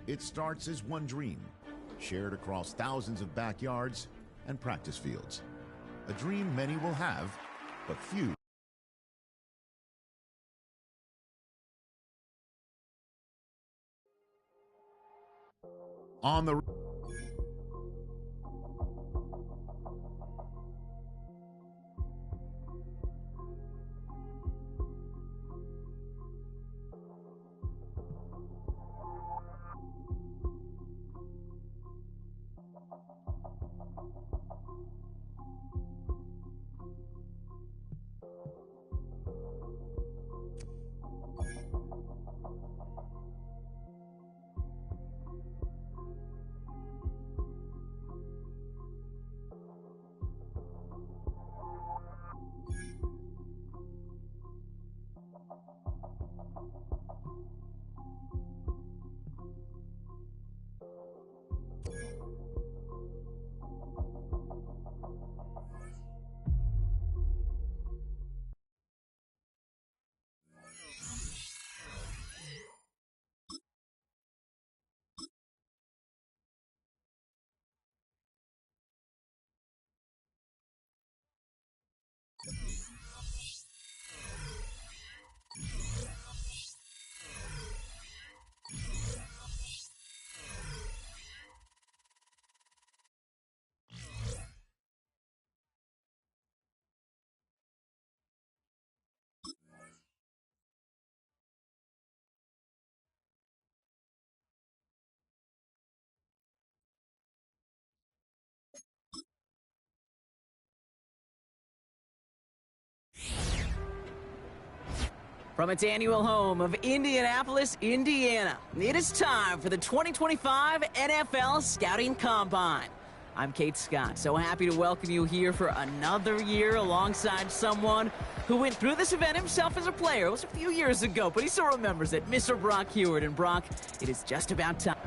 It starts as one dream, shared across thousands of backyards and practice fields. A dream many will have, but few. On the From its annual home of Indianapolis, Indiana, it is time for the 2025 NFL Scouting Combine. I'm Kate Scott, so happy to welcome you here for another year alongside someone who went through this event himself as a player. It was a few years ago, but he still remembers it, Mr. Brock Hewitt. And Brock, it is just about time.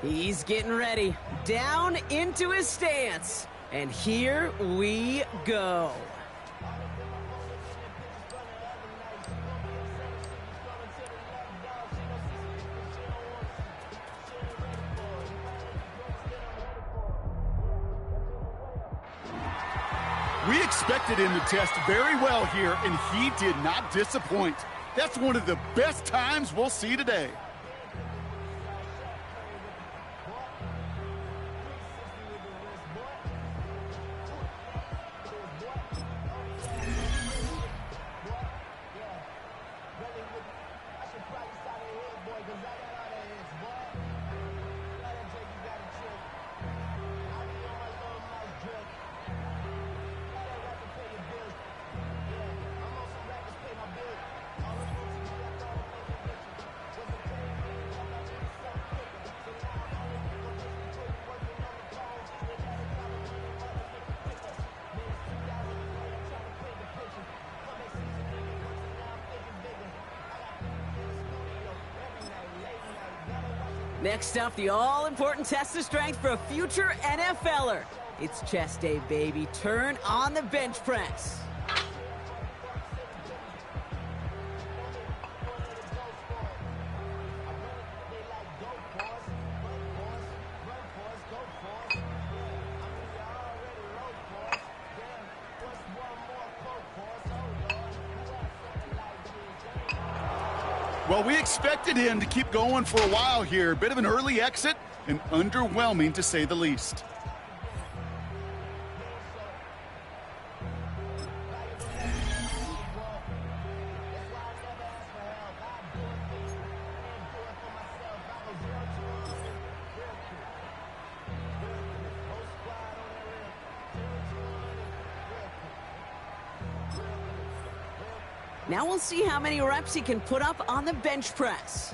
He's getting ready, down into his stance, and here we go. We expected him to test very well here, and he did not disappoint. That's one of the best times we'll see today. Next up, the all-important test of strength for a future NFLer. It's chest day, baby. Turn on the bench press. Well, we expected him to keep going for a while here. Bit of an early exit and underwhelming to say the least. Now we'll see how many reps he can put up on the bench press.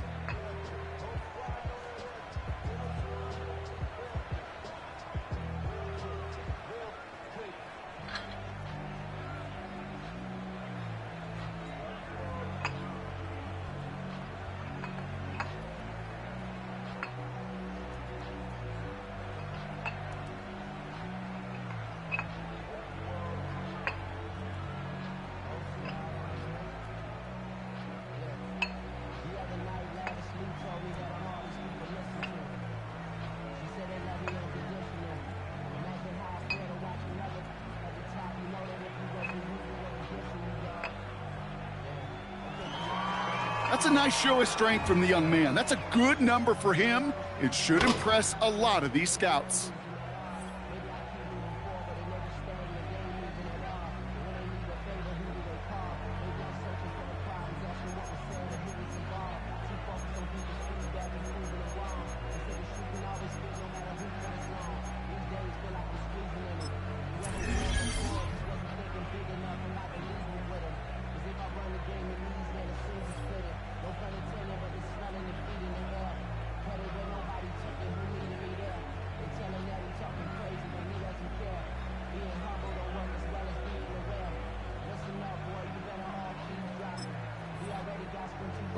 That's a nice show of strength from the young man. That's a good number for him. It should impress a lot of these scouts.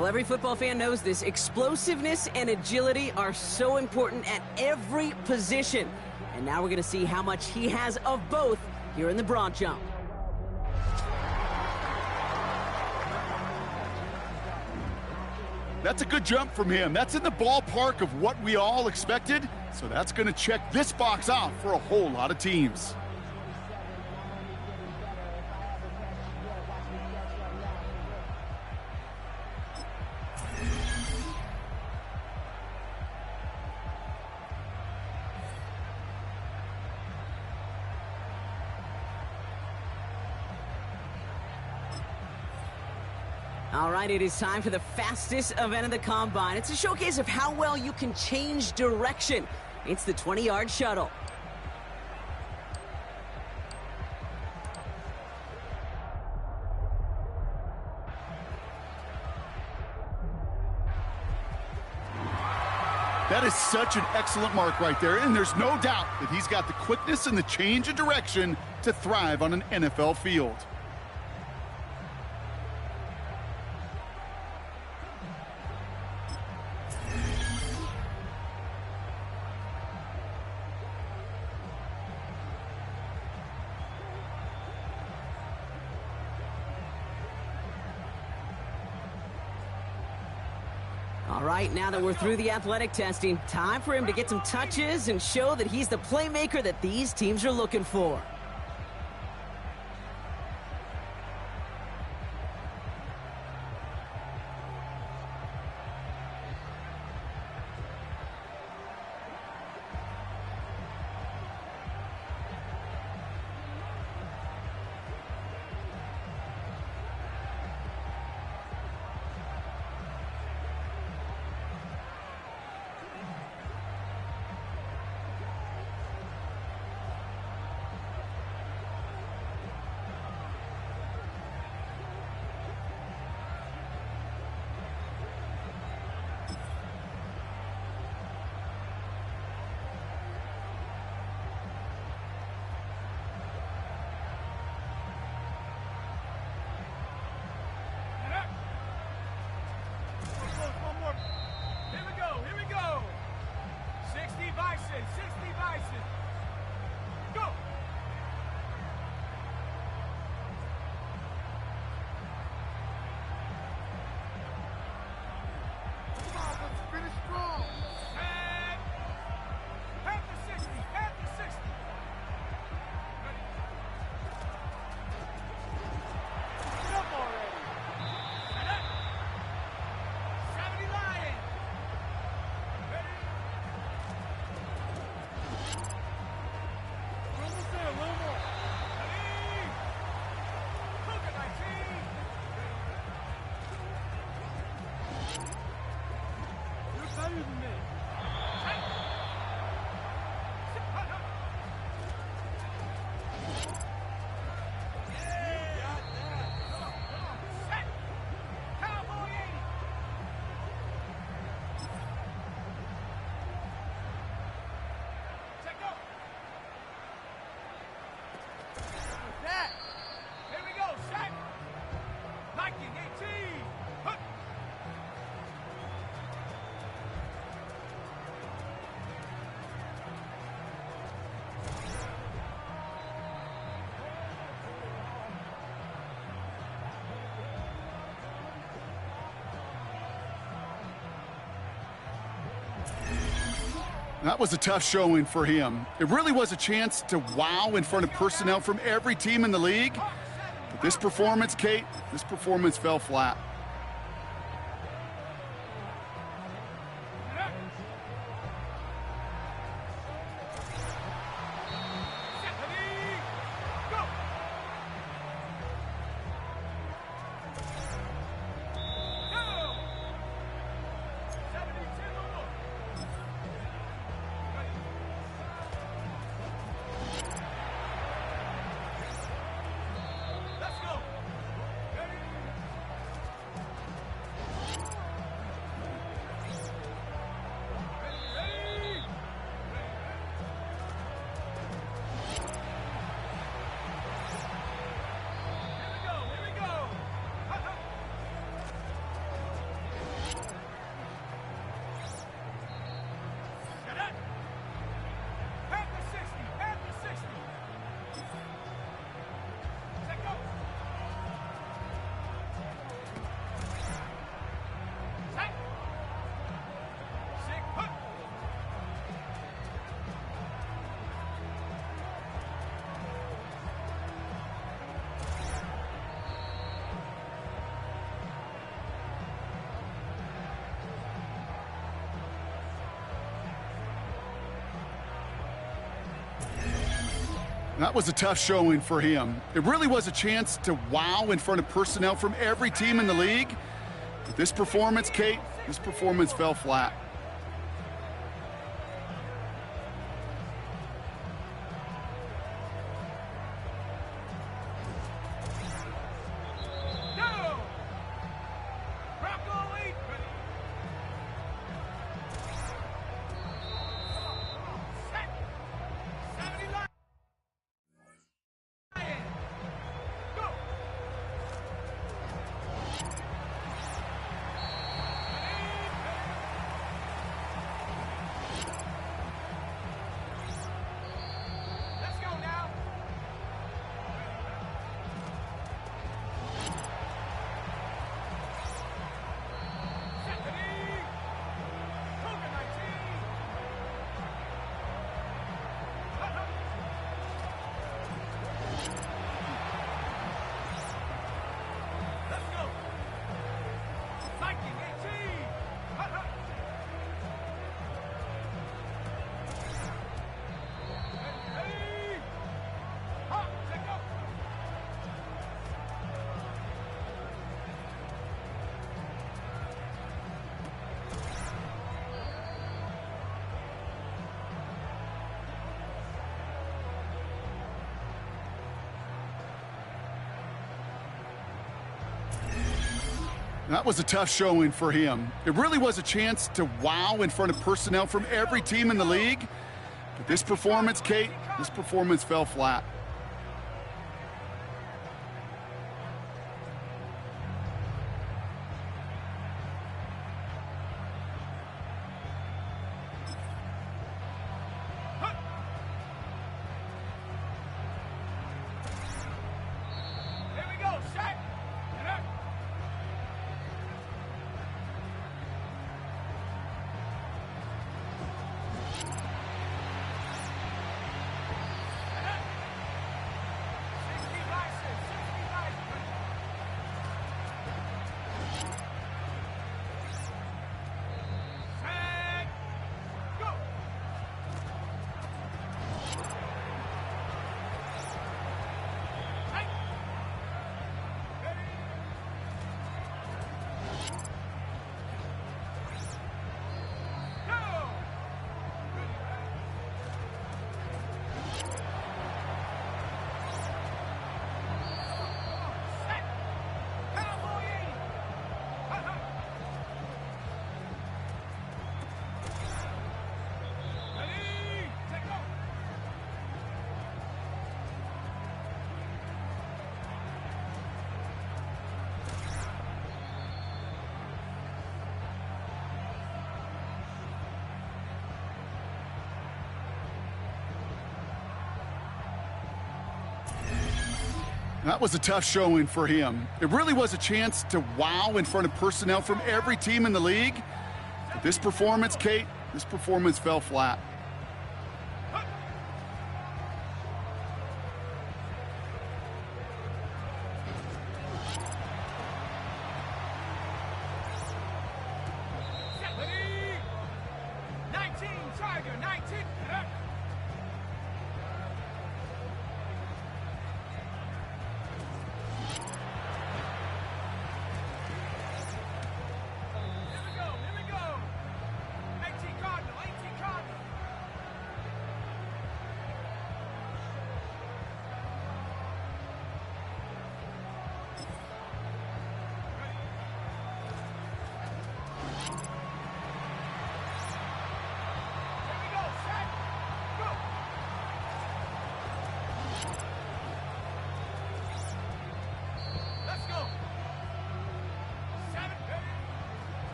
Well, every football fan knows this. Explosiveness and agility are so important at every position. And now we're going to see how much he has of both here in the broad jump. That's a good jump from him. That's in the ballpark of what we all expected. So that's going to check this box off for a whole lot of teams. All right, it is time for the fastest event of the Combine. It's a showcase of how well you can change direction. It's the 20-yard shuttle. That is such an excellent mark right there, and there's no doubt that he's got the quickness and the change of direction to thrive on an NFL field. All right, now that we're through the athletic testing, time for him to get some touches and show that he's the playmaker that these teams are looking for. That was a tough showing for him. It really was a chance to wow in front of personnel from every team in the league. But this performance, Kate, this performance fell flat. That was a tough showing for him. It really was a chance to wow in front of personnel from every team in the league. But this performance, Kate, this performance fell flat. That was a tough showing for him. It really was a chance to wow in front of personnel from every team in the league. But this performance, Kate, this performance fell flat. That was a tough showing for him. It really was a chance to wow in front of personnel from every team in the league. But this performance, Kate, this performance fell flat.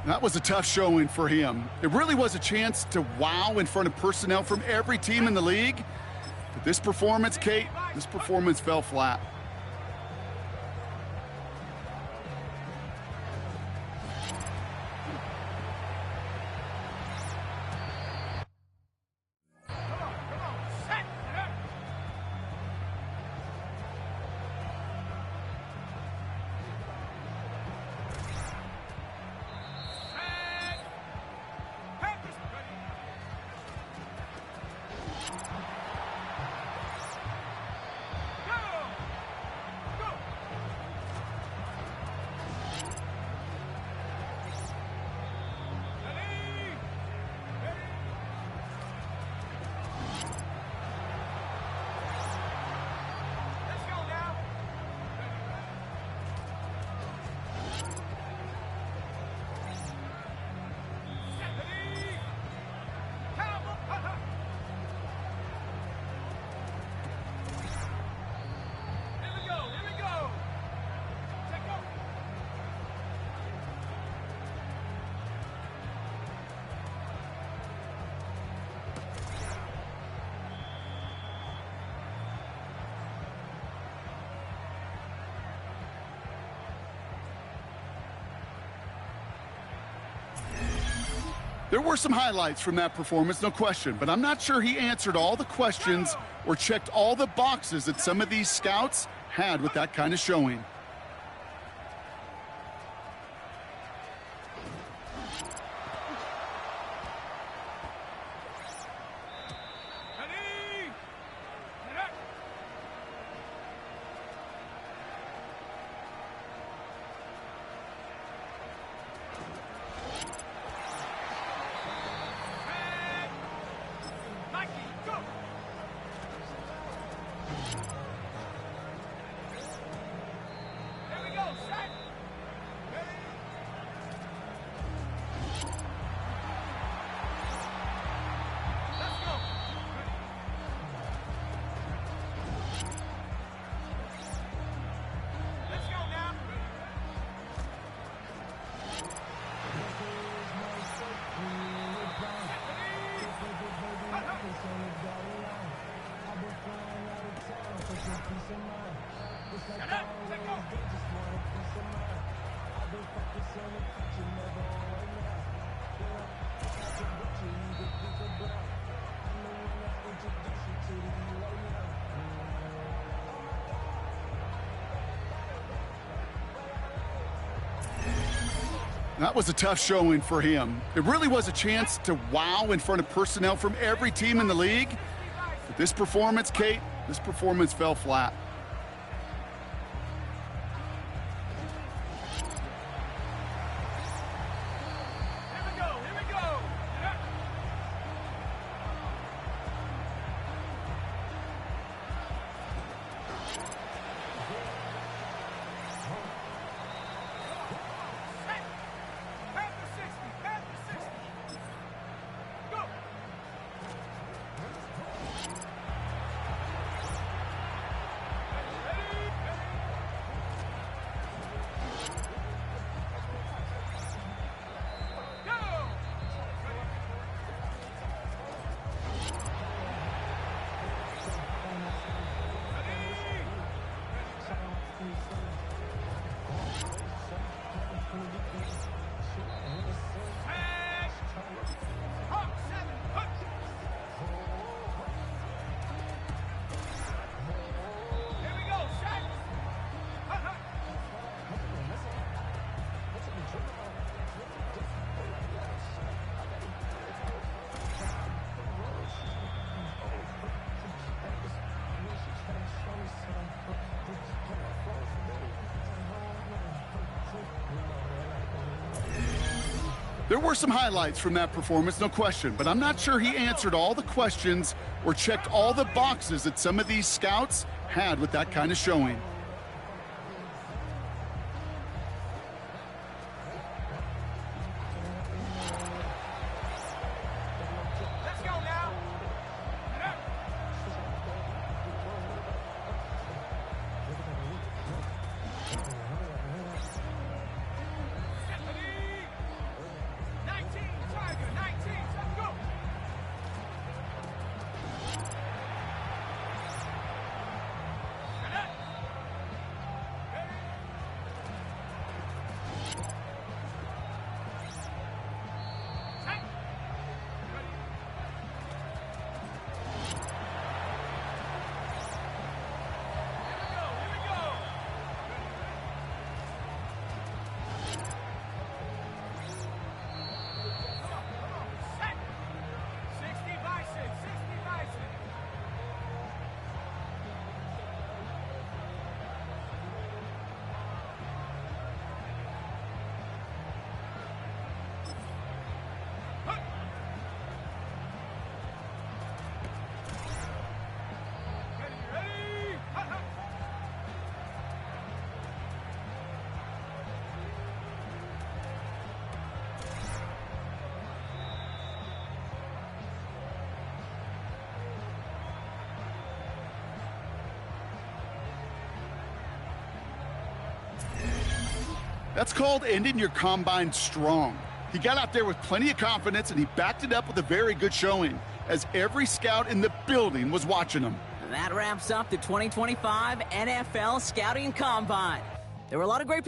That was a tough showing for him. It really was a chance to wow in front of personnel from every team in the league. But this performance, Kate, this performance fell flat. There were some highlights from that performance, no question, but I'm not sure he answered all the questions or checked all the boxes that some of these scouts had with that kind of showing. That was a tough showing for him. It really was a chance to wow in front of personnel from every team in the league. But this performance, Kate, this performance fell flat. There were some highlights from that performance, no question, but I'm not sure he answered all the questions or checked all the boxes that some of these scouts had with that kind of showing. That's called ending your combine strong. He got out there with plenty of confidence, and he backed it up with a very good showing, as every scout in the building was watching him. That wraps up the 2025 NFL Scouting Combine. There were a lot of great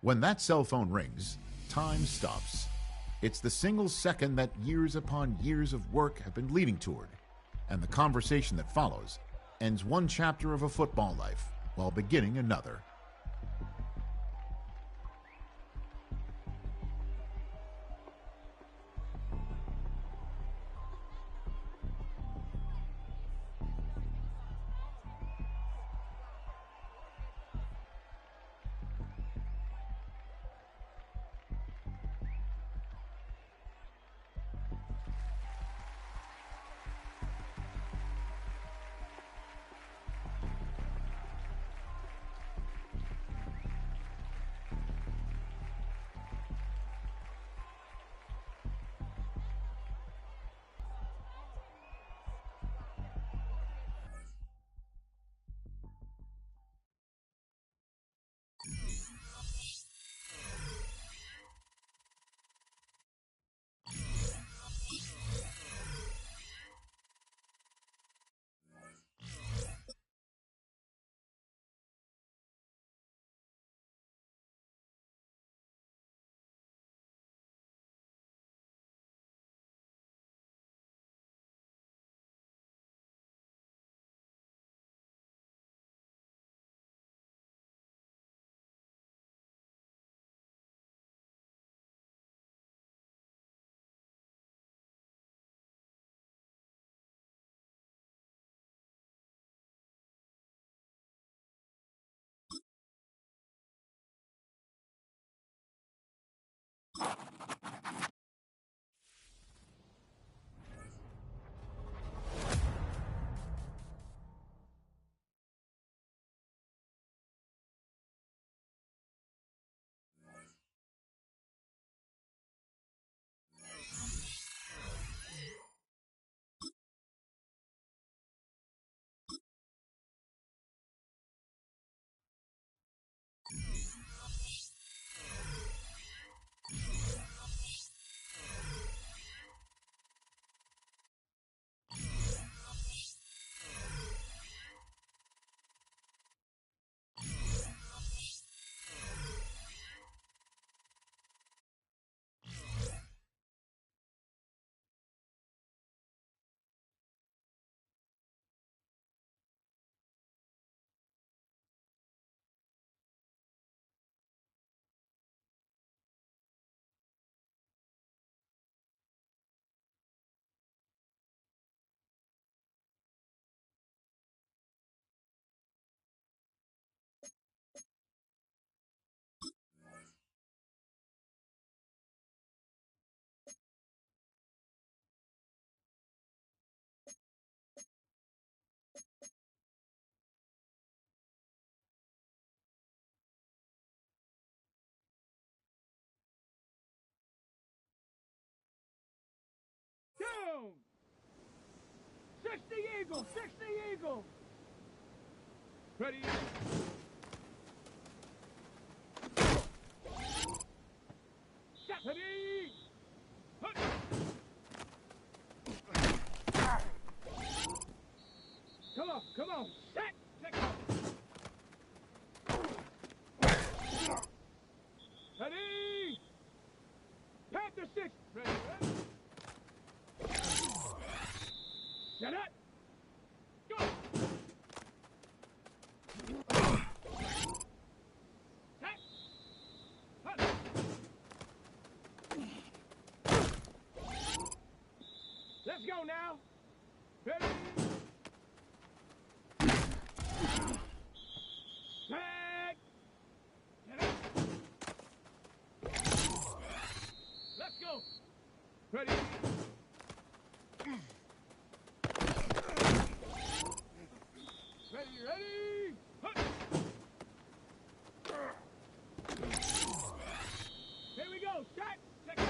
When that cell phone rings, time stops. It's the single second that years upon years of work have been leading toward, and the conversation that follows ends one chapter of a football life while beginning another. Down! 60 Eagles! 60 Eagles! Ready? Set! Ready! Hut! Come on! Set! Take off! Ready! Panther 6! Ready? Set it! Go! Set! Hut! Let's go now! Ready? Set! Set it! Let's go! Ready? Ready? Hut! Here we go. Set. Check out.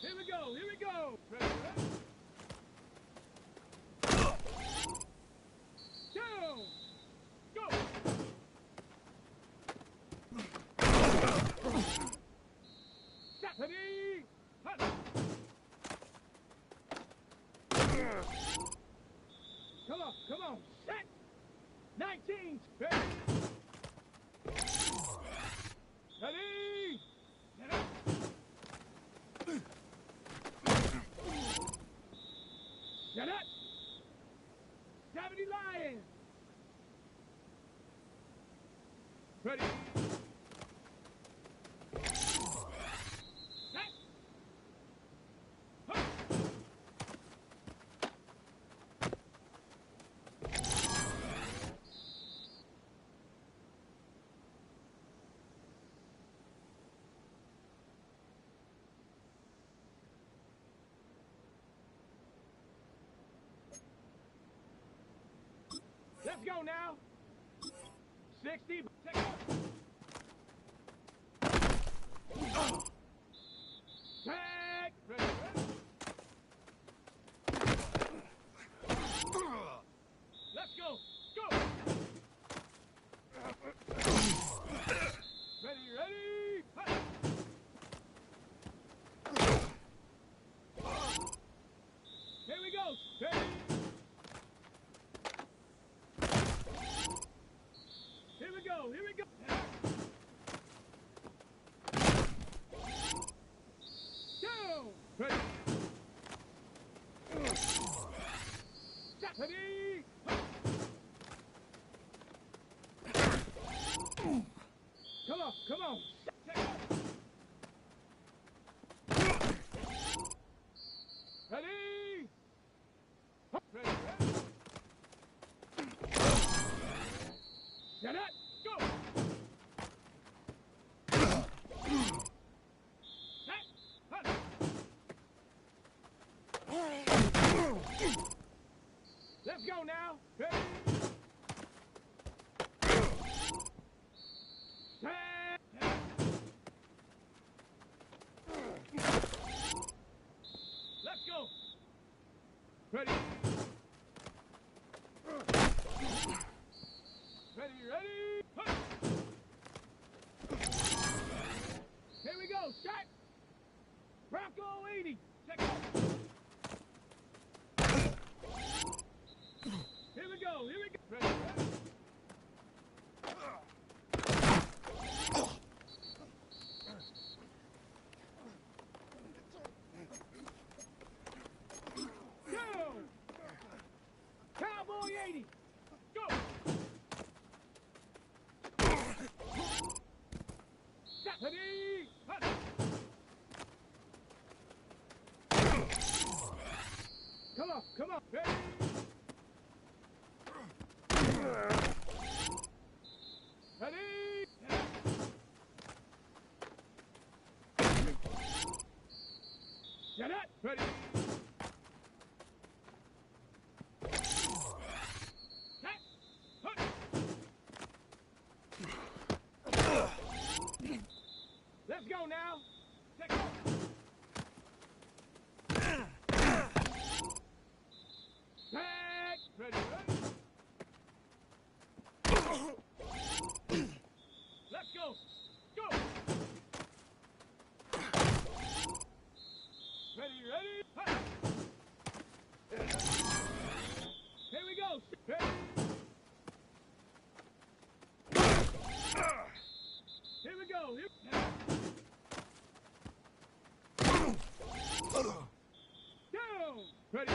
Here we go. Here we go. Ready? Down. Go. go now. 60. Take off. Tag. Ready, ready. Let's go. Go. Ready, ready. Here we go. Ready. Here we go. Here we go. Down. Ready. Ready. Come on, come on. Ready? Ready, ready. Set it, go. Set, hut. Let's go now. Ready? Set. Let's go. Ready? Ready, ready? Hut. Here we go, shot. Bronco 80. Check out. Here we go, here we go. Ready, ready? Go! Cowboy 80. Go! Ready? Hut. Come on, come on. Ready? Ready? Get it? Ready? Set. Hut. Let's go now. Take off. Tag. Ready, ready. Let's go. Go. Ready, ready. Hut. Here we go. Ready. Here we go. Here. Down. Ready.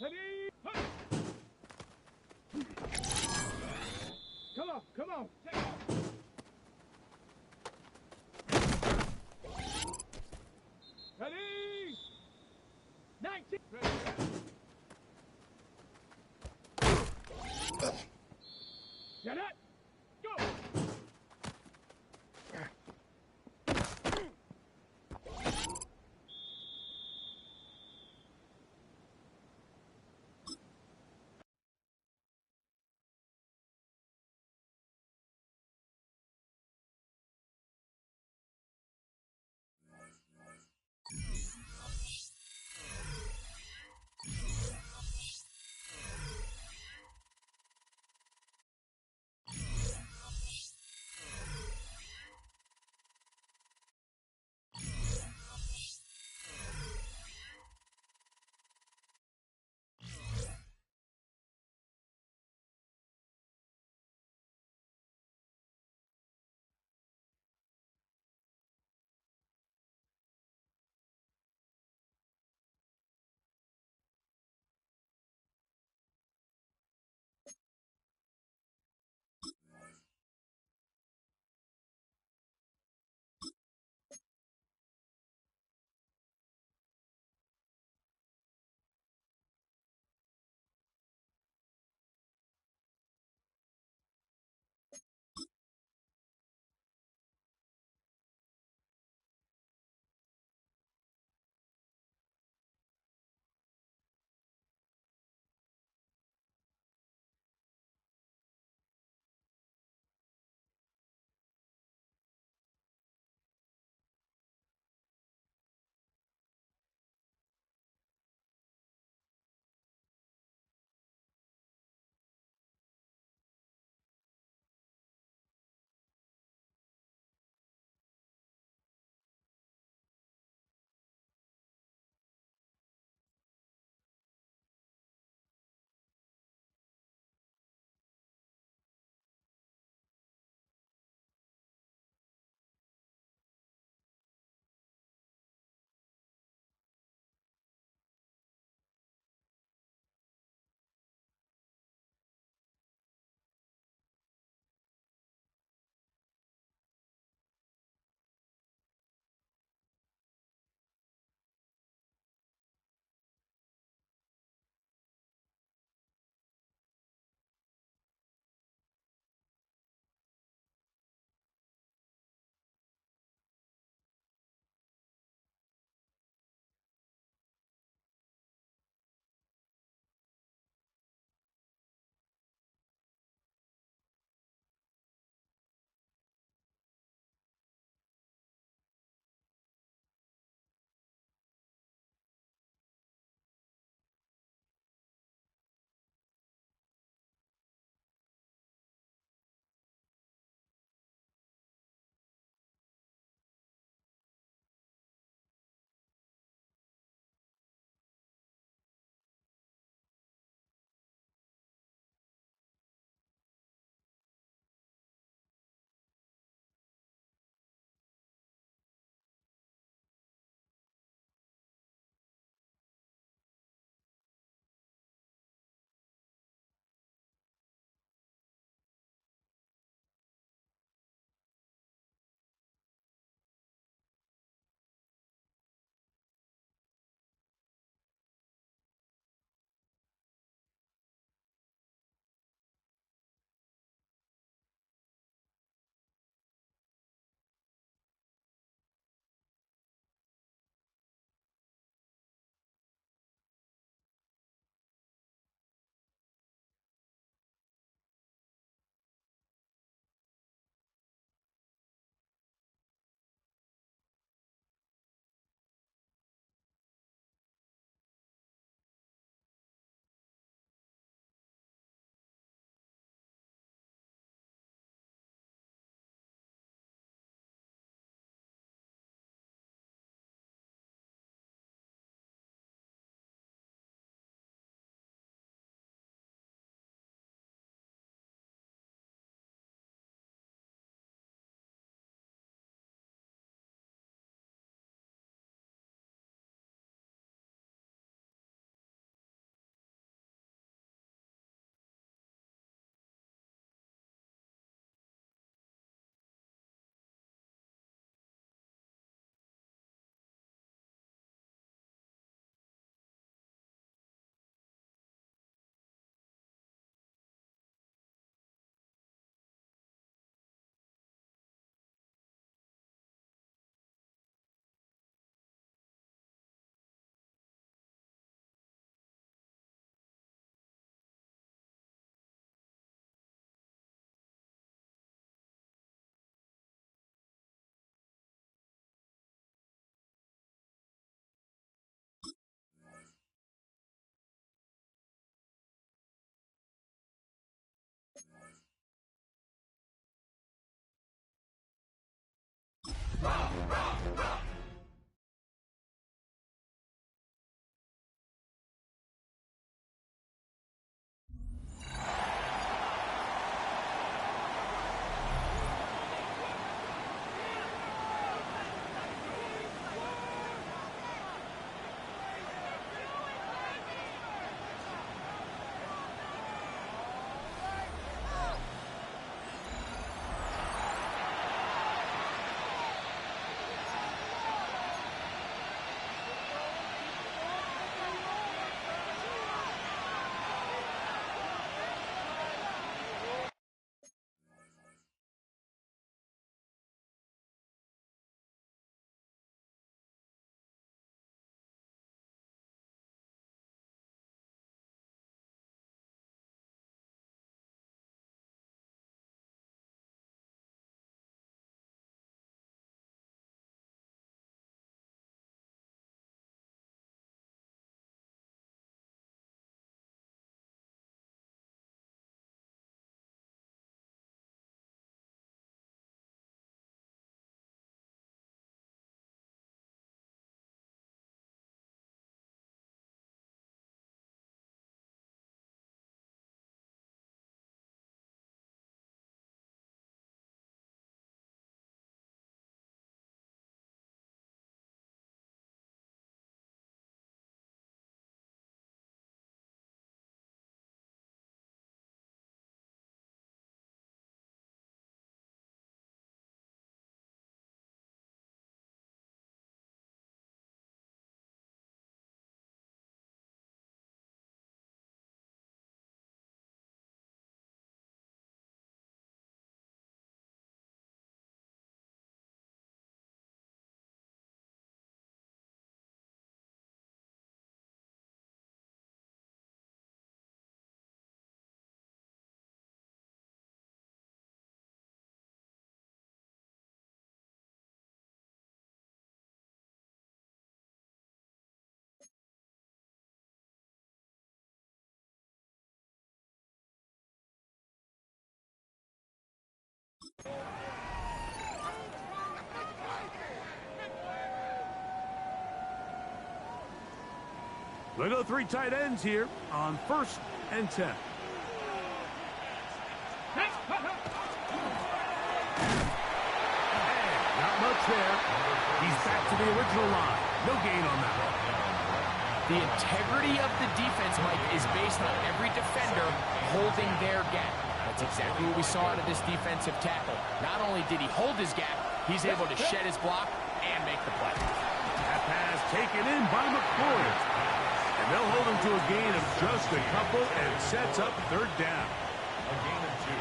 Ready. Hut. Come on, come on. Take off. Ready. 19. Ready, ready. Get it. Go. They go 3 tight ends here on 1st and 10. Not much there. He's back to the original line. No gain on that one. The integrity of the defense, Mike, is based on every defender holding their gap. That's exactly what we saw out of this defensive tackle. Not only did he hold his gap, he's able to shed his block and make the play. That pass taken in by McCoy. And they'll hold him to a gain of just a couple and sets up 3rd down. A gain of 2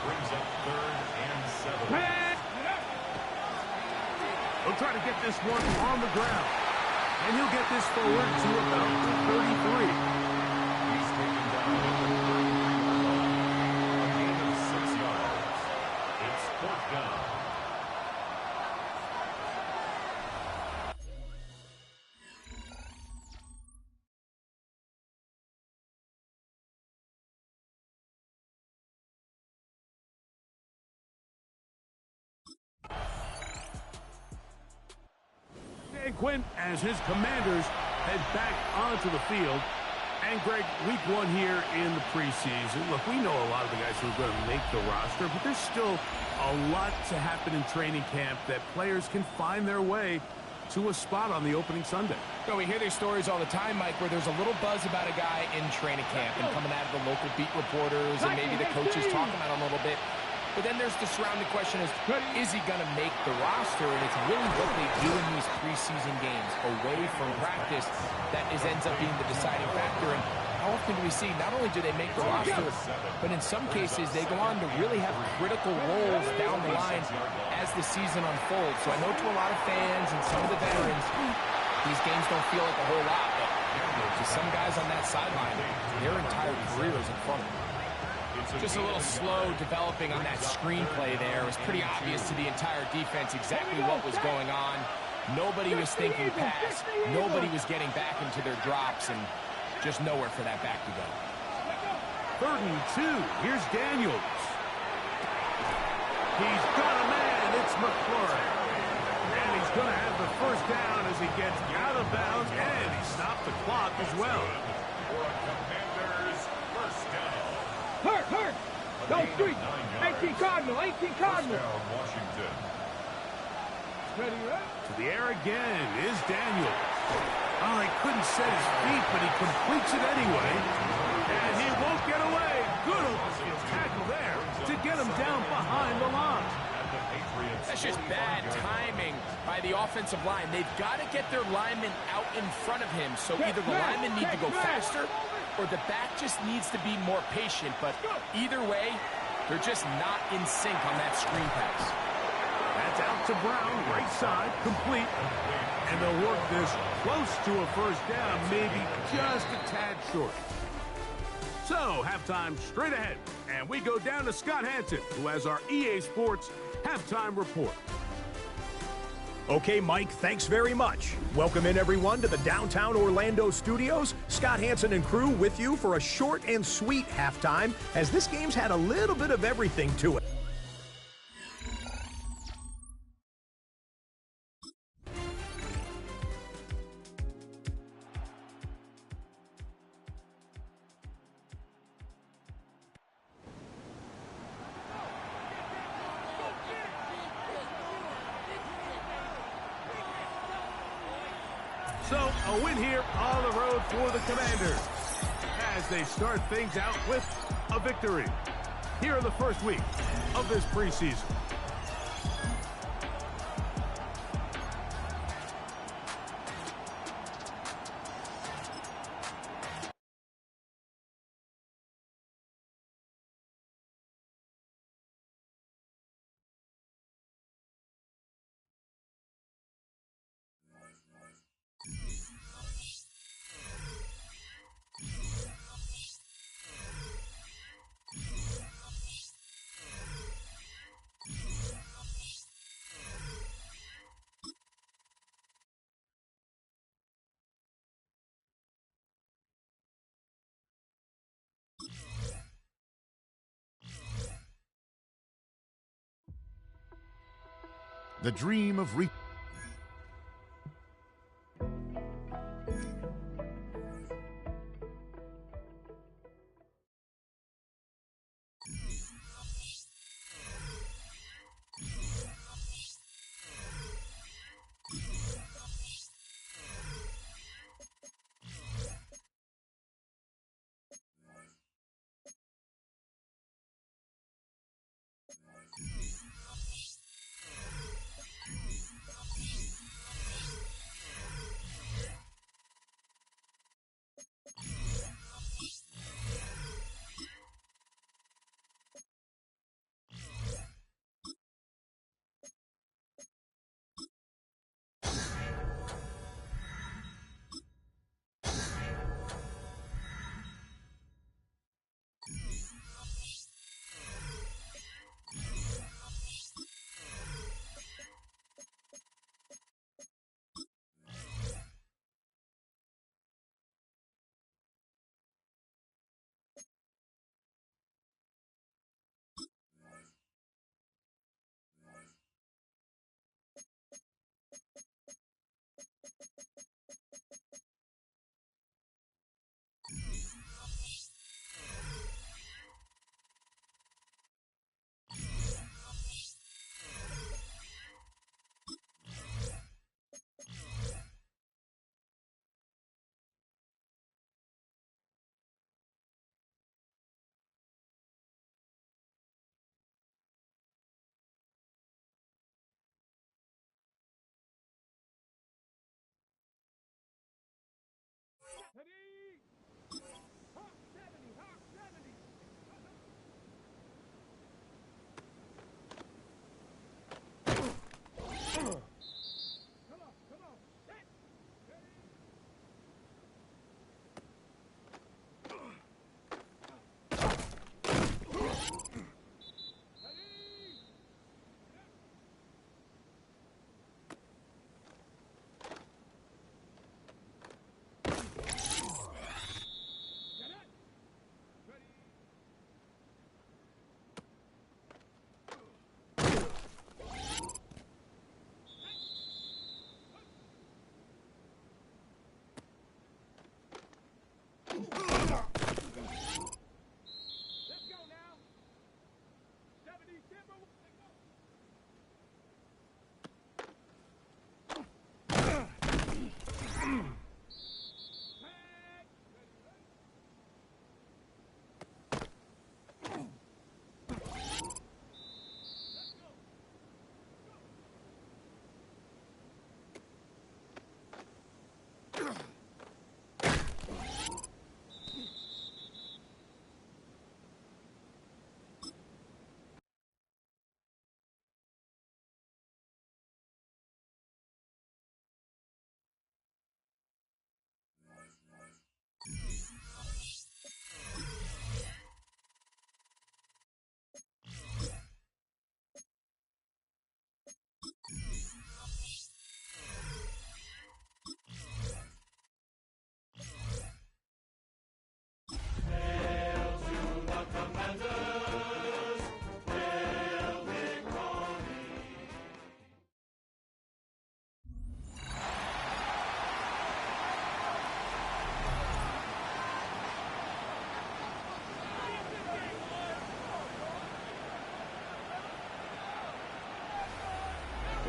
brings up 3rd and 7. He'll try to get this one on the ground. And he'll get this forward to about the 33. He's taken down at the 33. A gain of 6 yards. It's 4th down. Dan Quinn as his Commanders head back onto the field. And, Greg, week 1 here in the preseason. Look, we know a lot of the guys who are going to make the roster, but there's still a lot to happen in training camp that players can find their way to a spot on the opening Sunday. So we hear these stories all the time, Mike, where there's a little buzz about a guy in training camp and coming out of the local beat reporters and maybe the coaches talking about him a little bit. But then there's the surrounding question is he going to make the roster? And it's really what they do in these preseason games away from practice that ends up being the deciding factor. And how often do we see not only do they make the roster, but in some cases they go on to really have critical roles down the line as the season unfolds. So I know to a lot of fans and some of the veterans, these games don't feel like a whole lot. But to some guys on that sideline, their entire career is in front of them. Just a little slow developing on that screenplay there. It was pretty obvious to the entire defense exactly what was going on. Nobody was thinking pass. Nobody was getting back into their drops, and just nowhere for that back to go. 3rd and 2. Here's Daniels. He's got a man. It's McClaurin. And he's going to have the 1st down as he gets out of bounds, and he stopped the clock as well. For a Commanders 1st down. Hurt! Go street! 18 Cardinal! 18 Cardinal! Down Washington. Ready, right? To the air again is Daniels. Oh, he couldn't set his feet, but he completes it anyway. And he won't get away. Good open field tackle there to get him down behind the line. That's just bad timing by the offensive line. They've got to get their linemen out in front of him. So either the linemen need to go faster or the back just needs to be more patient. But either way, they're just not in sync on that screen pass. That's out to Brown, right side, complete. And they'll work this close to a 1st down, maybe just a tad short. So, halftime straight ahead. And we go down to Scott Hanson, who has our EA Sports halftime report. Okay, Mike, thanks very much. Welcome in, everyone, to the downtown Orlando studios. Scott Hanson and crew with you for a short and sweet halftime, as this game's had a little bit of everything to it. So, a win here on the road for the Commanders as they start things out with a victory here in the 1st week of this preseason. The dream of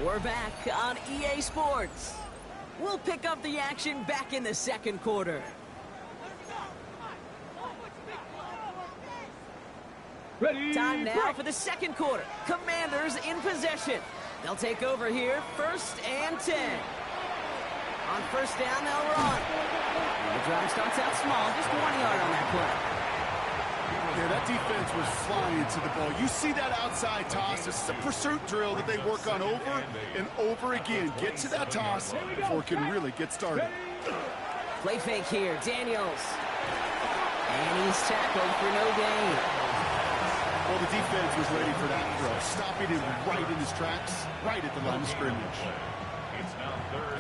We're back on EA Sports. We'll pick up the action back in the second quarter. Ready. Time now for the second quarter. Commanders in possession. They'll take over here, 1st and 10. On 1st down, they'll run. The drive starts out small, just 1 yard on that play. Yeah, that defense was flying to the ball. You see that outside toss. This is a pursuit drill that they work on over and over again. Get to that toss before it can really get started. Play fake here, Daniels. And he's tackled for no gain. Well, the defense was ready for that throw, stopping him right in his tracks, right at the line of scrimmage.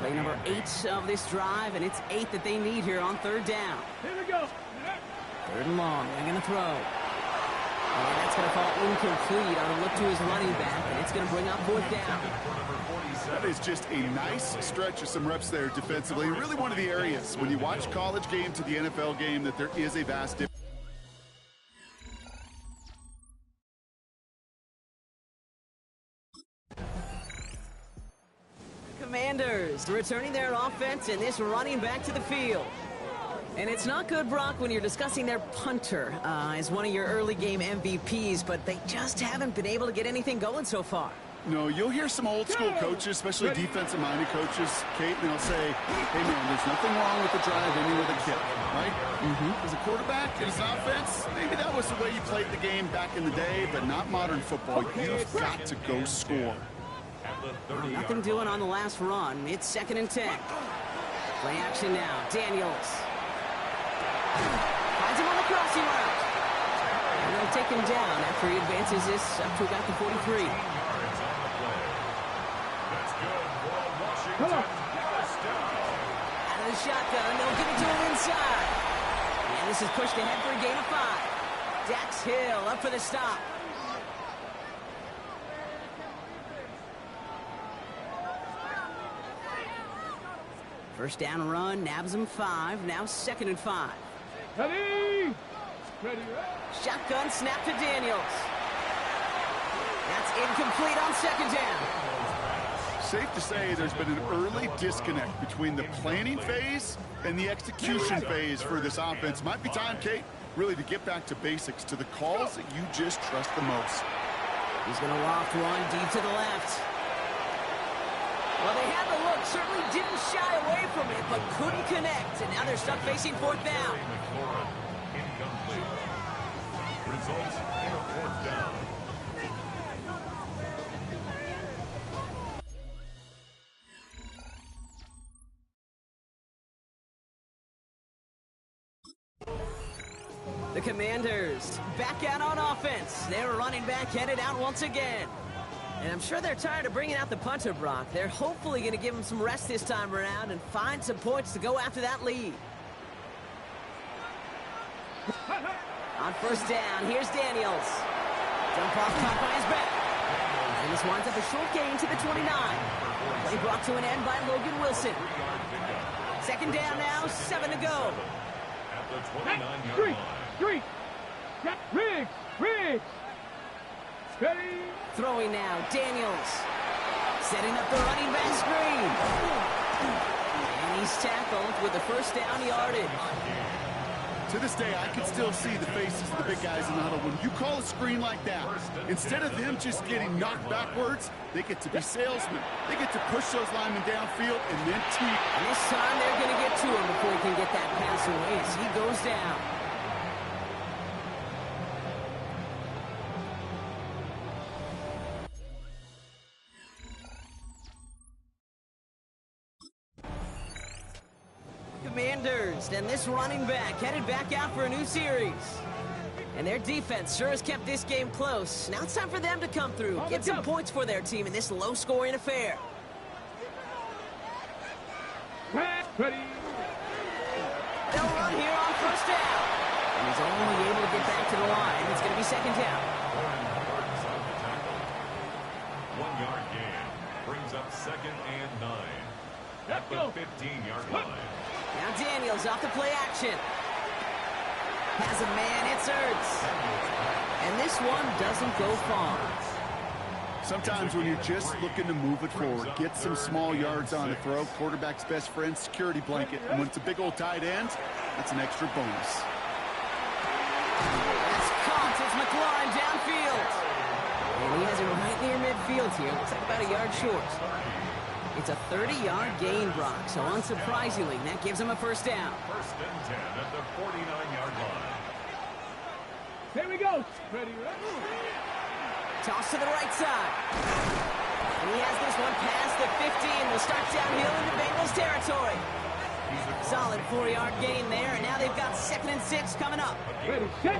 Play number 8 of this drive, and it's 8 that they need here on 3rd down. Here we go. 3rd and long, they're going to throw. And that's going to fall incomplete on a look to his running back, and it's going to bring up 4th down. That is just a nice stretch of some reps there defensively. Really one of the areas, when you watch college game to the NFL game, that there is a vast difference. Commanders returning their offense and this running back to the field. And it's not good, Brock, when you're discussing their punter as one of your early game MVPs, but they just haven't been able to get anything going so far. No, you'll hear some old school coaches, especially defensive-minded coaches, Kate, and they'll say, hey, man, there's nothing wrong with the drive ending with a kick, right? As a quarterback, as an offense, maybe that was the way you played the game back in the day, but not modern football. You've got to go score. Nothing doing on the last run. It's 2nd and 10. Play action now. Daniels. Finds him on the crossing route. And they'll take him down after he advances this up to about the 43. Come on. Out of the shotgun, they'll give it to him inside. And this is pushed ahead for a gain of 5. Dax Hill up for the stop. First down run, nabs him 5. Now 2nd and 5. Ready. Ready. Shotgun snap to Daniels. That's incomplete on 2nd down. Safe to say there's been an early disconnect between the planning phase and the execution phase for this offense. Might be time, Kate, really to get back to basics, to the calls that you just trust the most. He's going to loft one deep to the left. Well, they had the look, certainly didn't shy away from it, but couldn't connect. And now they're stuck facing 4th down. Results in a 4th down. The Commanders back out on offense. They're running back headed out once again. And I'm sure they're tired of bringing out the punter, Brock. They're hopefully going to give him some rest this time around and find some points to go after that lead. On 1st down, here's Daniels. Jump off top on his back. And this winds up a short gain to the 29. Play brought to an end by Logan Wilson. 2nd down now, 7 to go. At the 29-yard line. Riggs. Ready? Throwing now, Daniels. Setting up the running back screen. And he's tackled with the first down yardage. To this day, I can still see the faces of the big guys in the huddle. When you call a screen like that, instead of them just getting knocked backwards, they get to be salesmen. They get to push those linemen downfield and then tee. And this time they're going to get to him before he can get that pass away as he goes down. Commanders, and this running back headed back out for a new series. And their defense sure has kept this game close. Now it's time for them to come through, get some points for their team in this low-scoring affair. Ready? They'll run here on first down. And he's only able to get back to the line. It's going to be second down. 1 yard gain brings up 2nd and 9 at the 15-yard line. Now Daniels off the play action. Has a man, it's Ertz. And this one doesn't go far. Sometimes when you're just looking to move it forward, get some small yards on the throw, quarterback's best friend, security blanket. And when it's a big old tight end, that's an extra bonus. That's caught. It's McLaurin downfield. And he has it right near midfield here. Looks like about a yard short. It's a 30-yard gain, Brock. So unsurprisingly, that gives him a first down. 1st and 10 at the 49-yard line. Here we go. Ready? Toss to the right side. And he has this one past the 15. Will start downhill into Bengals territory. Solid 4-yard gain there, and now they've got 2nd and 6 coming up. Ready, set.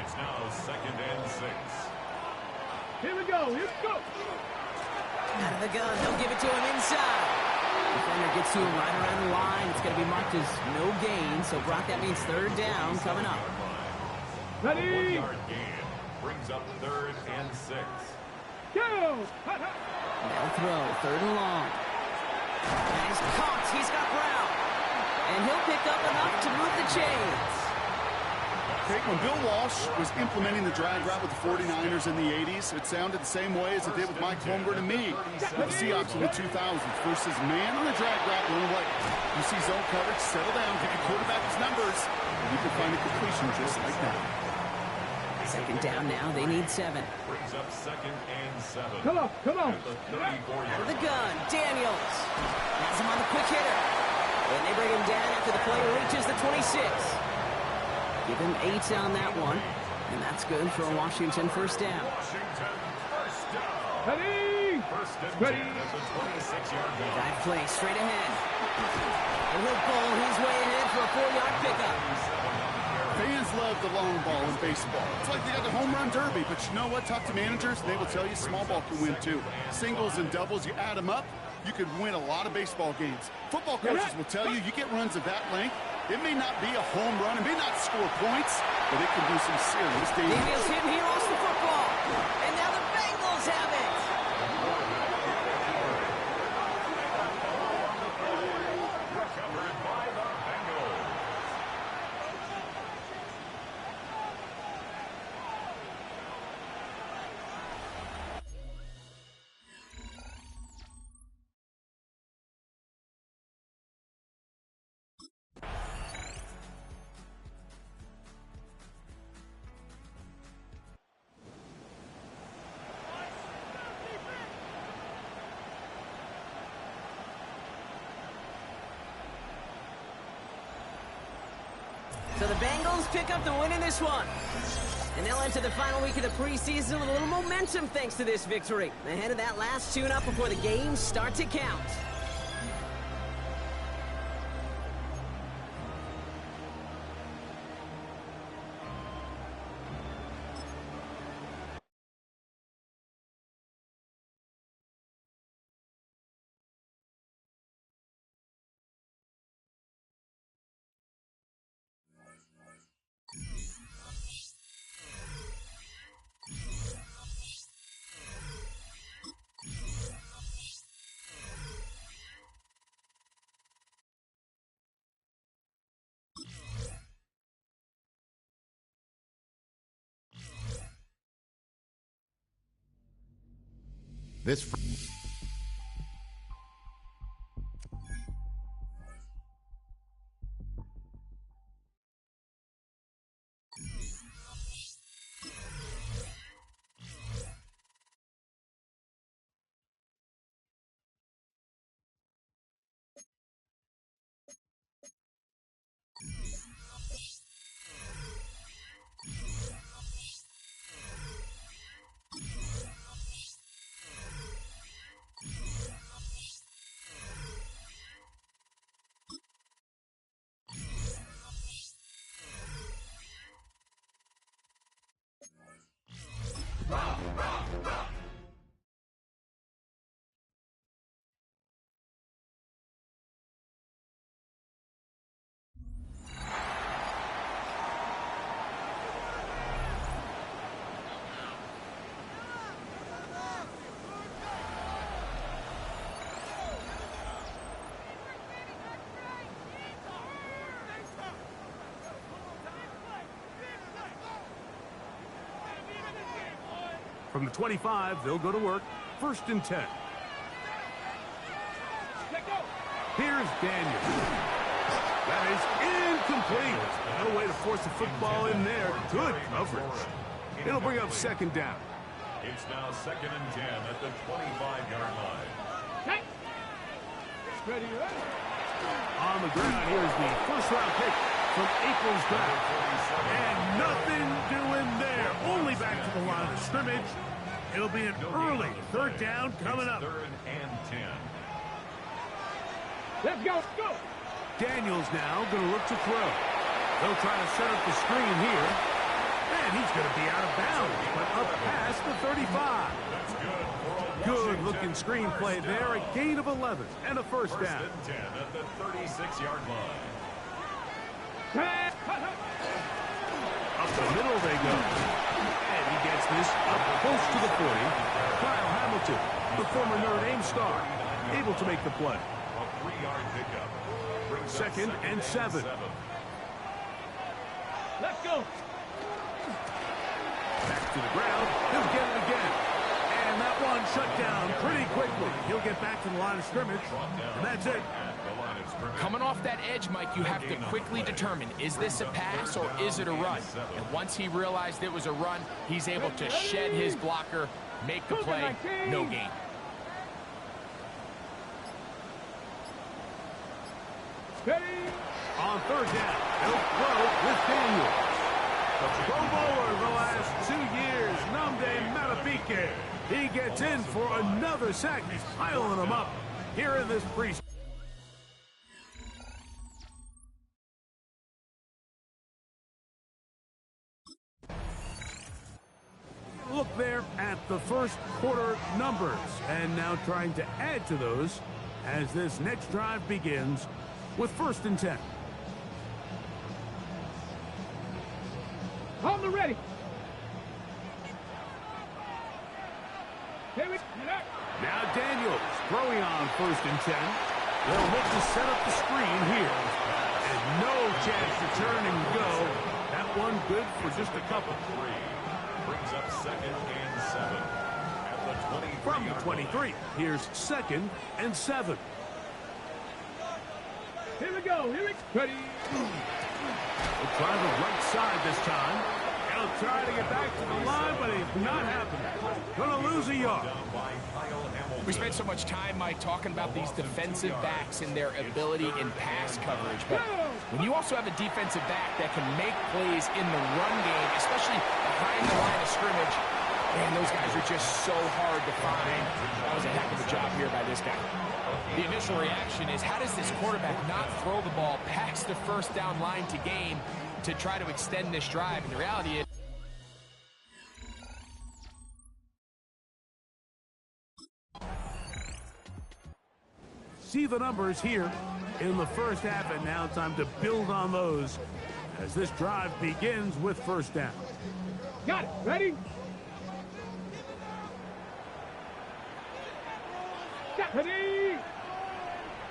It's now 2nd and 6. Here we go. Here we go. Out of the gun, they'll give it to him inside. Defender gets to him right around the line. It's going to be marked as no gain, so Brock, that means 3rd down coming up. Ready? 1 yard gain brings up 3rd and 6. Go. They'll throw 3rd and long. And he's caught. He's got Brown. And he'll pick up enough to move the chains. Kate, when Bill Walsh was implementing the drag route with the 49ers in the 80s, it sounded the same way as it did with Mike Holmgren and me with the Seahawks in the 2000s. Versus man on the drag route, run away. You see zone coverage, settle down, give your quarterback his numbers, and you can find a completion just like that. 2nd down now. They need 7. Brings up 2nd and 7. Come on, come on. At the 34-yard Out of the gun, Daniels. Has him on the quick hitter. And they bring him down after the player reaches the 26. Give him 8 on that one. And that's good for a Washington first down. Washington first down. Ready? 1st and 10 Ready? at the 26-yard line. Dive play straight ahead. And he'll bowl his way ahead for a 4-yard pickup. Fans love the long ball in baseball. It's like they got the home run derby, but you know what? Talk to managers, and they will tell you small ball can win too. Singles and doubles, you add them up, you could win a lot of baseball games. Football coaches will tell you, you get runs of that length, it may not be a home run, it may not score points, but it can do some serious damage. Daniels hit, he lost the football. And now the Bengals have it. Recovered by the Bengals. So the Bengals pick up the win in this one. And they'll enter the final week of the preseason with a little momentum thanks to this victory. Ahead of that last tune-up before the games start to count. This From the 25, they'll go to work. 1st and 10. Here's Daniel. That is incomplete. No way to force the football in there. Good coverage. It'll bring up 2nd down. It's now 2nd and 10 at the 25-yard line. On the ground, here's the 1st-round pick from April's draft. And nothing doing there. Only back to the line of scrimmage. It'll be an early 3rd down coming up. 3rd and 10. Let's go. Go. Daniels now going to look to throw. They'll try to set up the screen here. And he's going to be out of bounds, but up past the 35. That's good for a Good-looking screenplay there. A gain of 11 and a 1st down. 1st and 10 at the 36-yard line. Up the middle they go. And he gets this up close to the 40. Kyle Hamilton, the former Notre Dame star, able to make the play. A 3-yard pickup. 2nd and 7. Let's go. Back to the ground. He'll get it again. And that one shut down pretty quickly. He'll get back to the line of scrimmage. And that's it. Coming off that edge, Mike, you have to quickly determine, is this a pass or is it a run? And once he realized it was a run, he's able to shed his blocker, make the play, no gain. On 3rd down, they'll throw with Daniels. The Pro Bowler the last 2 years, Nnamdi Madubuike. He gets in for another sack. He's piling them up here in this preseason. Look there at the 1st quarter numbers, and now trying to add to those as this next drive begins with 1st and 10. On the ready. Now Daniels throwing on 1st and 10. They'll look to set up the screen here. And no chance to turn and go. That one good for just a couple. Brings up 2nd and 7 at the 23. From the 23, here's 2nd and 7. Here we go. Here we go. Ready. He'll try the right side this time. He'll try to get back to the line, but it's not happening. Gonna lose a yard. We spent so much time, Mike, talking about these defensive backs and their ability in pass coverage. But when you also have a defensive back that can make plays in the run game, especially behind the line of scrimmage, man, those guys are just so hard to find. That was a heck of a job here by this guy. The initial reaction is, how does this quarterback not throw the ball past the 1st down line to gain to try to extend this drive? And the reality is, see the numbers here in the 1st half, and now time to build on those as this drive begins with 1st down. Got it. Ready? Ready.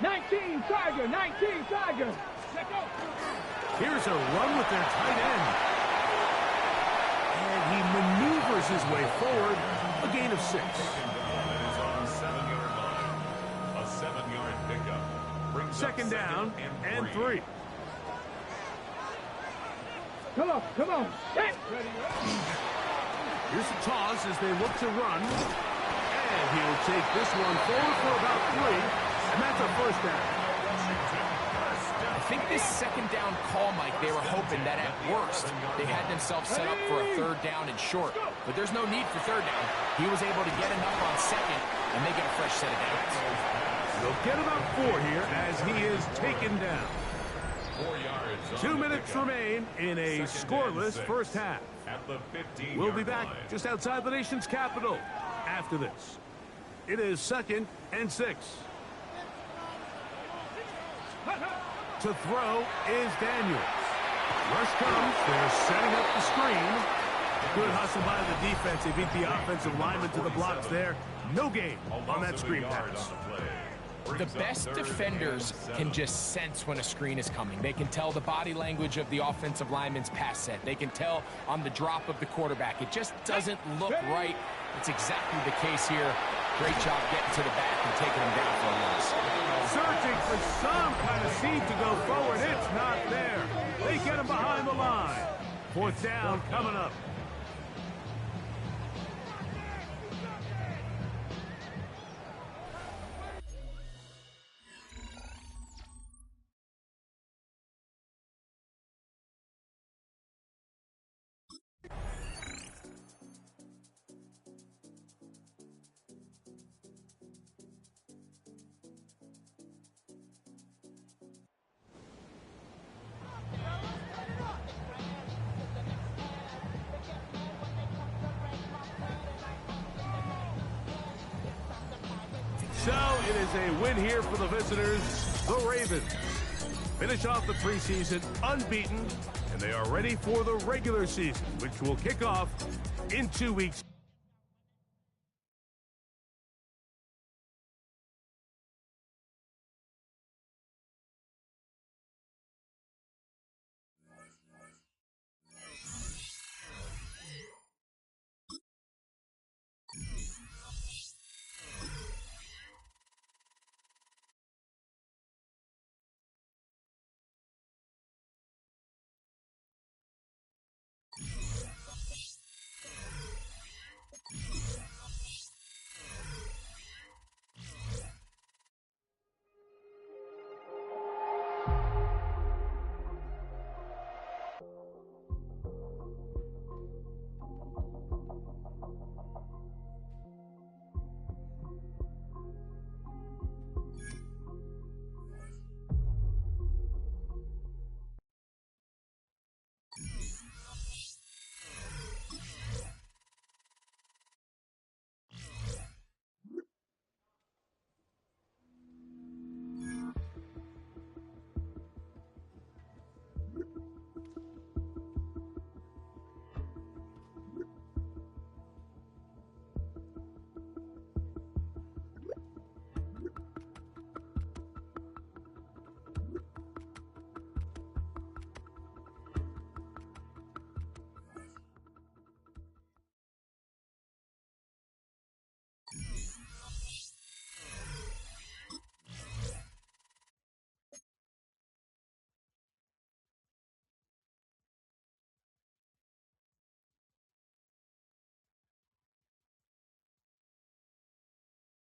19 Tiger. 19 Tiger. Let's go. Here's a run with their tight end. And he maneuvers his way forward. A gain of 6. second down and 3. Come on, come on. Set. Here's the toss as they look to run. And he'll take this one forward for about 3. And that's a first down. I think this second down call, Mike, they were hoping that at worst they had themselves set up for a third down and short. But there's no need for third down. He was able to get enough on second, and they get a fresh set of downs. They'll get about 4 here as he is taken down. 4 yards. 2 minutes remain in a scoreless first half. At the 15-yard We'll be back line. just outside the nation's capital after this. It is 2nd and 6. To throw is Daniels. Rush comes. They're setting up the screen. Good hustle by the defense. They beat the offensive lineman to the blocks there. No gain on that screen pass. The best defenders can just sense when a screen is coming. They can tell the body language of the offensive lineman's pass set. They can tell on the drop of the quarterback. It just doesn't look right. It's exactly the case here. Great job getting to the back and taking him down for a loss. Searching for some kind of seed to go forward. It's not there. They get him behind the line. 4th down coming up. So it is a win here for the visitors, the Ravens. Finish off the preseason unbeaten, and they are ready for the regular season, which will kick off in 2 weeks.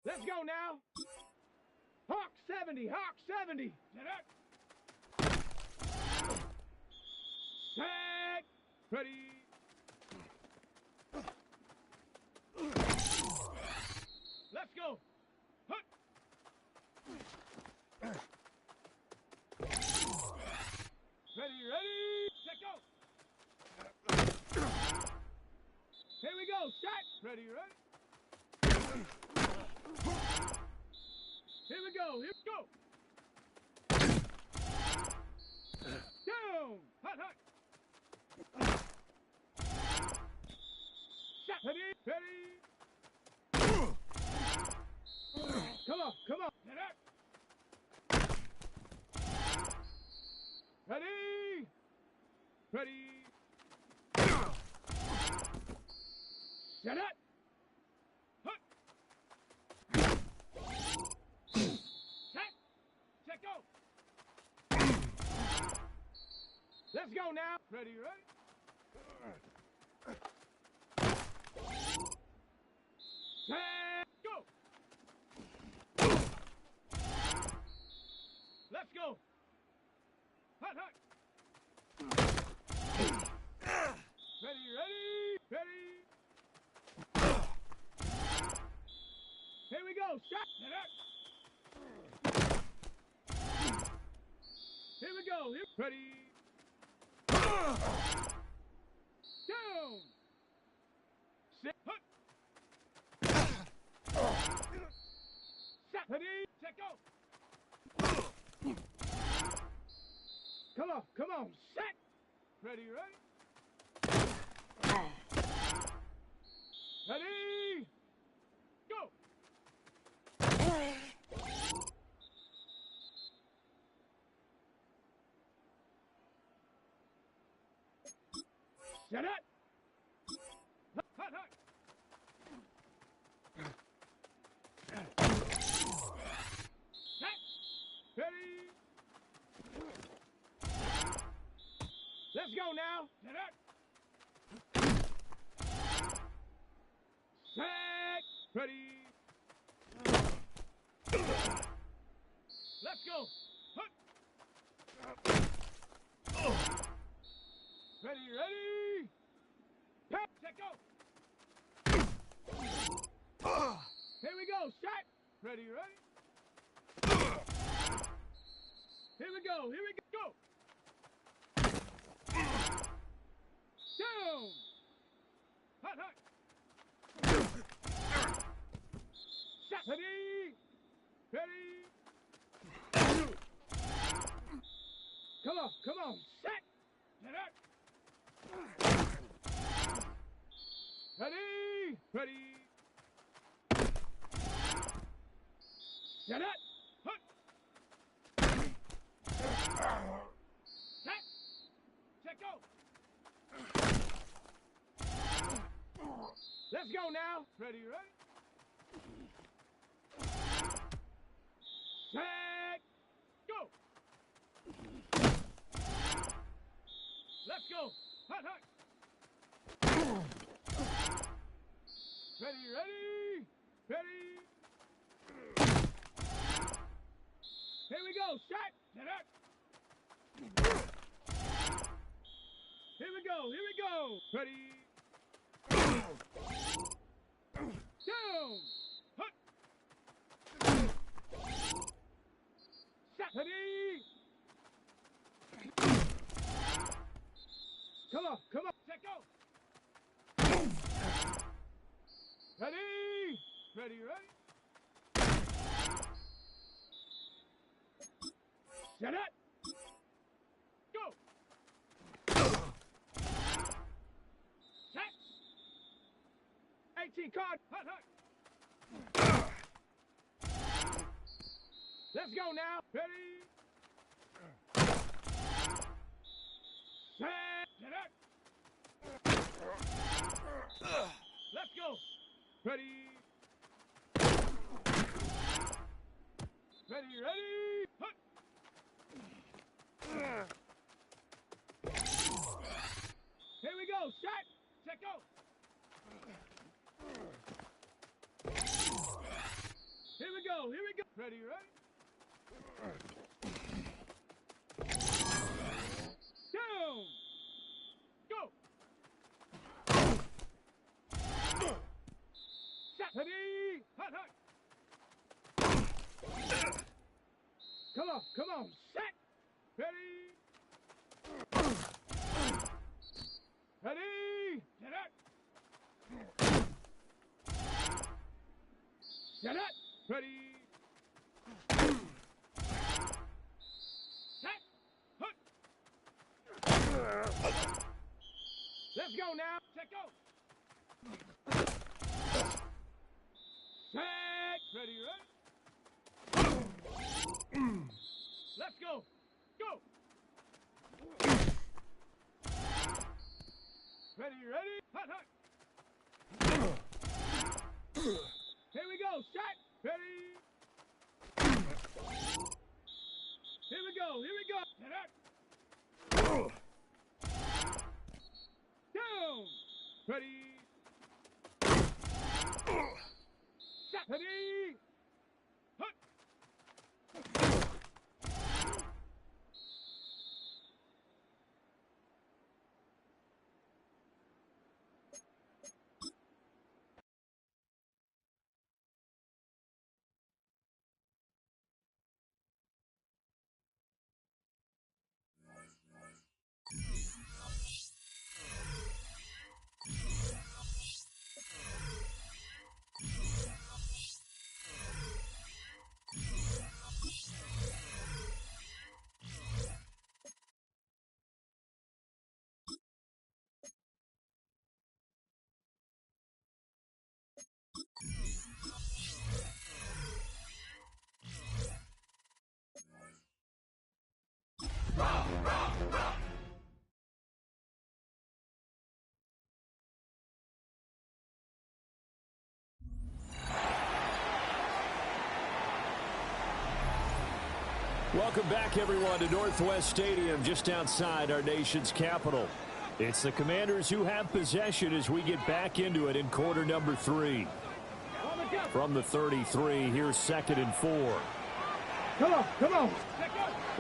Let's go now. Hawk 70, Hawk 70. Set. Ready. Let's go. Hut. Ready, ready. Let go. Here we go. Shot. Ready, ready. Here we go. Here we go. Down. Hot, hot. Shot. Ready, ready. Come on, come on. Get up. Ready. Ready. Set up. Set. Set, go. Ready, ready? Set, go! Let's go! Hot, hot! Ready, ready, ready! Here we go, shot! Here we go, here, ready! Down! Sit, hut! Set, ready, set, go! Come on, set! Ready, ready? Ready? Go! Set it! Hut, hut! Set! Ready? Let's go now! Set it! Set! Ready? Let's go! Hut! Ready, ready? Pass, set, go! Here we go, shot! Ready, ready? Here we go, go! Down! Hot, hot! Shot! Ready! Ready! Come on, set! Get up! Ready! Ready! Get up! Hut! Set! Set, go! Let's go now! Ready, ready? Set! Go! Let's go! Hut, hut! Ready, ready? Ready? Here we go, shot! Set up! Here we go, Ready? Down! Hut! Shot! Ready? Come on, set, go! Ready? Ready, ready? Set it! Go! Set! 18 card! Hut, hut! Let's go now! Ready? Set! Set it! Let's go! Ready? Ready, ready? Hut! Here we go, shot! Set, go! Here we go, Ready, ready? Down! Go! Shot! Ready? Hut, hut! Come on, set! Ready? Ready? Get it! Get it! Ready? Set! Hut! Let's go now! Set, go! Set! Ready, ready? Let's go! Go! Ready, ready? Hut, hut! Here we go, shot! Ready? Here we go! Get up! Ready. Shot. Ready. Hut. Welcome back, everyone, to Northwest Stadium, just outside our nation's capital. It's the Commanders who have possession as we get back into it in quarter number 3. From the 33, here's 2nd and 4. Come on, come on.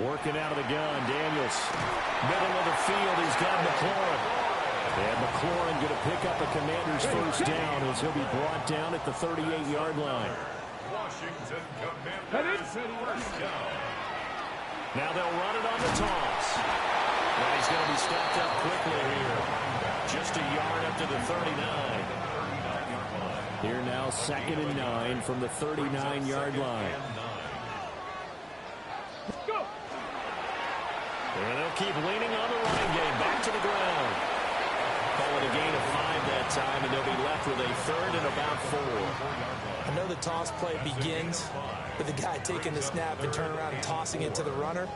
Working out of the gun, Daniels. Middle of the field, he's got McLaurin. And McLaurin going to pick up a Commanders first down as he'll be brought down at the 38-yard line. Washington Commanders first down. Now they'll run it on the toss. Well, he's going to be stepped up quickly here. Just a yard up to the 39. Here now, 2nd and 9 from the 39-yard line. And they'll keep leaning on the running game. Back to the ground. Call it a gain of 5 that time, and they'll be left with a 3rd and about 4. I know the toss play begins with the guy taking the snap and turning around and tossing it to the runner.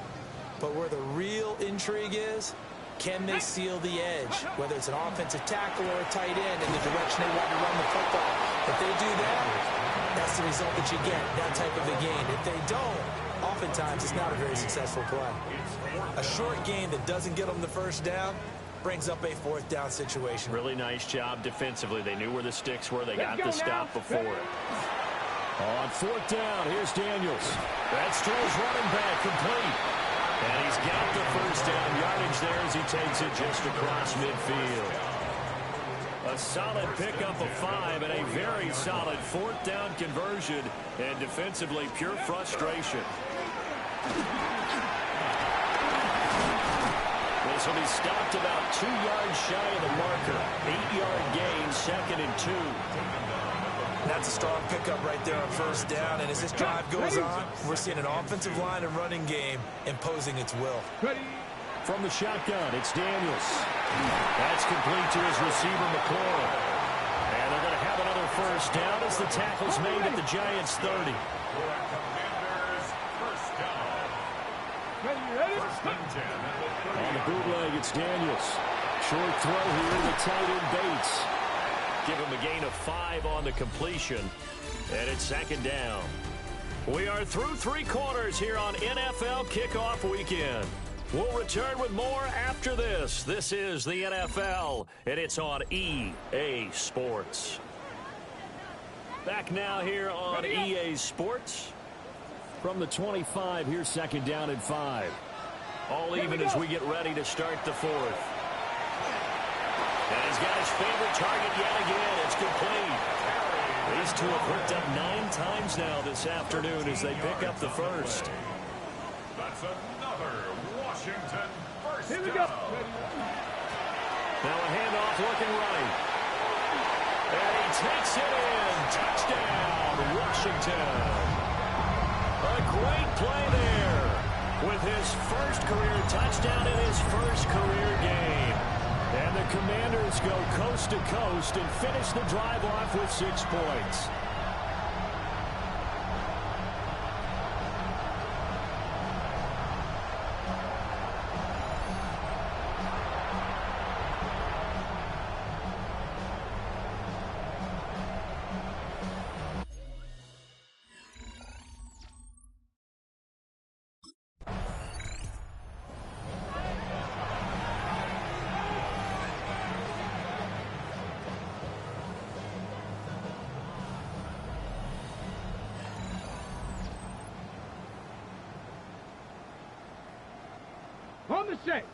But where the real intrigue is, can they seal the edge? Whether it's an offensive tackle or a tight end in the direction they want to run the football. If they do that, that's the result that you get, that type of a game. If they don't, oftentimes it's not a very successful play. A short game that doesn't get them the first down brings up a 4th down situation. Really nice job defensively. They knew where the sticks were. They got the stop before it. On 4th down, here's Daniels. That's Stroll's running back, complete. And he's got the first down yardage there as he takes it just across midfield. A solid pickup of 5 and a very solid 4th down conversion. And defensively, pure frustration. This will be stopped about 2 yards shy of the marker. 8-yard gain, 2nd and 2. That's a strong pickup right there on first down. And as this drive goes on, we're seeing an offensive line and running game imposing its will. From the shotgun, it's Daniels. That's complete to his receiver, McLaurin. And they're going to have another first down as the tackle's made at the Giants' 30. Commanders first down. On the bootleg, it's Daniels. Short throw here to the tight end Bates. Give him a gain of 5 on the completion. And it's 2nd down. We are through 3 quarters here on NFL Kickoff Weekend. We'll return with more after this. This is the NFL, and it's on EA Sports. Back now here on EA Sports. From the 25, here's 2nd down and 5. All even as we get ready to start the 4th. And he's got his favorite target yet again. It's complete. These two have hooked up 9 times now this afternoon as they pick up the first. That's another Washington first Here we down. go. Now a handoff looking right. And he takes it in. Touchdown, Washington. A great play there with his first career touchdown in his first career game. And the Commanders go coast to coast and finish the drive off with 6 points. the shape.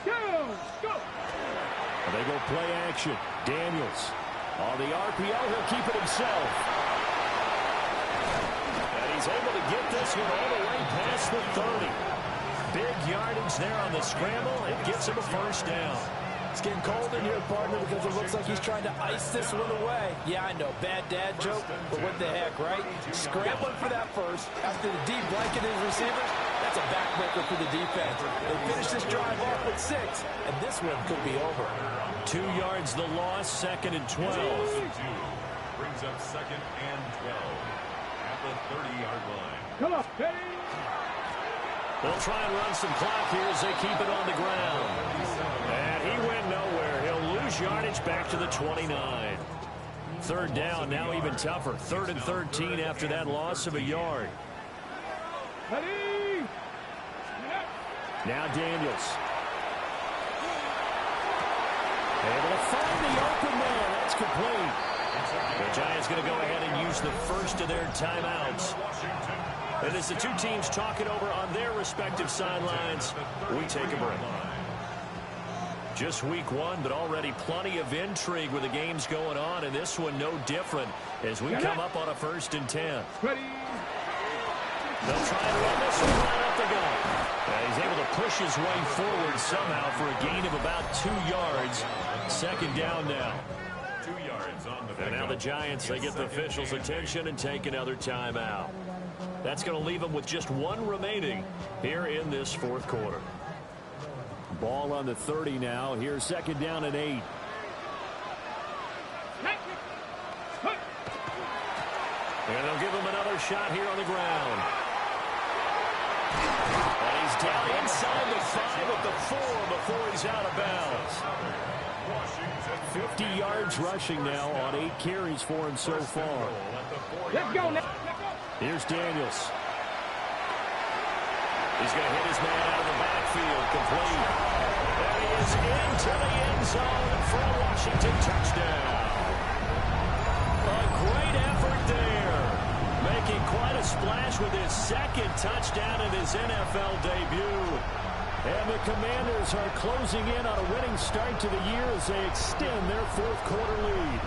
Go. They go play action. Daniels on the RPO. He'll keep it himself. And he's able to get this one all the way past the 30. Big yardage there on the scramble. It gets him a first down. It's getting cold in here, partner, because it looks like he's trying to ice this one away. Yeah, I know, bad dad joke, but what the heck, right? Scrambling for that first after the deep blanket his receivers. That's a backbreaker for the defense. They finish this drive off with 6, and this one could be over. 2 yards the loss, 2nd and 12. Brings up 2nd and 12 at the 30-yard line. Come on, Petty. They'll try and run some clock here as they keep it on the ground. And he went nowhere. He'll lose yardage back to the 29. 3rd down, now even tougher. 3rd and 13 after that loss of a yard. Petty. Now Daniels. Able to find the open man. That's complete. The Giants going to go ahead and use the first of their timeouts. And as the two teams talk it over on their respective sidelines, we take a break. Just week 1, but already plenty of intrigue with the games going on, and this one no different as we come up on a 1st and 10. Ready. They'll try and run this one right up the gut. He's able to push his way forward somehow for a gain of about 2 yards. 2nd down now. 2 yards on the And now the Giants, they get the officials' attention and take another timeout. That's going to leave them with just 1 remaining here in this 4th quarter. Ball on the 30 now. Here's 2nd down and 8. And they'll give him another shot here on the ground. And he's down inside the 5 at the 4 before he's out of bounds. 50 yards rushing now on 8 carries for him so far. Let's go now. Here's Daniels. He's going to hit his man out of the backfield, complete. And he is into the end zone for a Washington touchdown. A great effort there. Making quite a splash with his 2nd touchdown in his NFL debut. And the Commanders are closing in on a winning start to the year as they extend their 4th quarter lead.